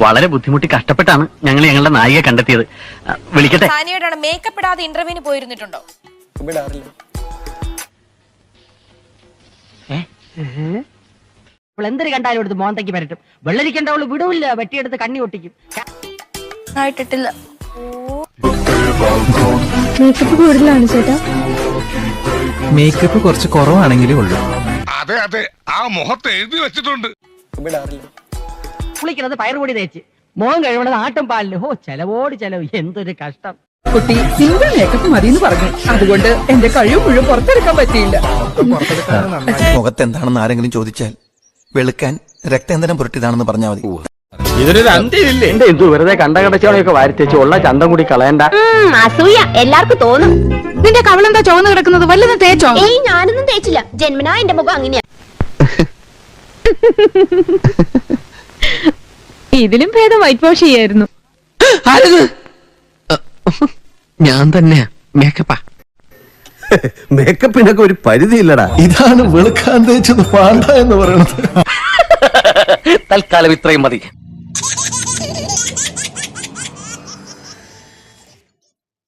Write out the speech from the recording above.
വളരെ ബുദ്ധിമുട്ടി കഷ്ടപ്പെട്ടാണ് ഞങ്ങൾ ഞങ്ങളുടെ നായികയെ കണ്ടെത്തിയത്. വിളിക്കട്ടെ. സാനിയോടാണ് മേക്കപ്പ് ഇടാതെ ഇന്റർവ്യൂവിന് പോയിരുന്നിട്ടുണ്ടോ? എന്തൊരു കണ്ടാലും എടുത്ത് മോന്തയ്ക്ക് വരട്ടും. വെള്ളരിക്കണ്ടവള് വിടൂല്ല, വെട്ടിയെടുത്ത് കണ്ണി ഒട്ടിക്കും. ആയിട്ടില്ല. മേക്കപ്പ് കൂടുതലാണ് ചേട്ടാ. മേക്കപ്പ് കുറച്ച് കുറവാണെങ്കിലേ ഉള്ളൂ. അതെ അതെ, ആ മുഖത്ത് എഴുതി വെച്ചിട്ടുണ്ട്. കുളിക്കുന്നത് പയറുപൊടി തേച്ച്, മുഖം കഴിവണത് ആട്ടും പാലിന്. ഓ, ചെലവോട് ചെലവ്, എന്തൊരു കഷ്ടം. കുട്ടി സിംഗിൾ മേക്കപ്പ് മതിയെന്ന് പറഞ്ഞു. അതുകൊണ്ട് എന്റെ കഴിവ് മുഴുവൻ പുറത്തെടുക്കാൻ പറ്റിയില്ല. മുഖത്ത് എന്താണെന്ന് ആരെങ്കിലും ചോദിച്ചാൽ വെളുക്കാൻ രക്തേന്ദ്രം പുരട്ടിയതാണെന്ന് പറഞ്ഞാൽ മതി. ഇതിനൊരു അന്ത്യമില്ലേ? എന്ത് വെറുതെ കണ്ടകടച്ചോളയൊക്കെ വാരിത്തേച്ച് ഉള്ള ചന്തം കൂടി കളയണ്ട. അസൂയ എല്ലാവർക്കും തോന്നും. നിന്റെ കവളെന്താ ചുവന്ന് കിടക്കുന്നത്? വല്ലതും തേച്ചോ? ഏയ്, ഞാനൊന്നും തേച്ചില്ല. ജന്മനാ എന്റെ മുഖം അങ്ങനെയാ. ഇതിലും ഭേദം വൈറ്റ് വാഷ് ചെയ്യായിരുന്നു. ഞാൻ തന്നെയാ മേക്കപ്പാ. മേക്കപ്പിനൊക്കെ ഒരു പരിധിയില്ലടാ. ഇതാണ് വെളുക്കാൻ തേച്ചത് പാണ്ട എന്ന് പറയുന്നത്. തൽക്കാലം ഇത്രയും മതി.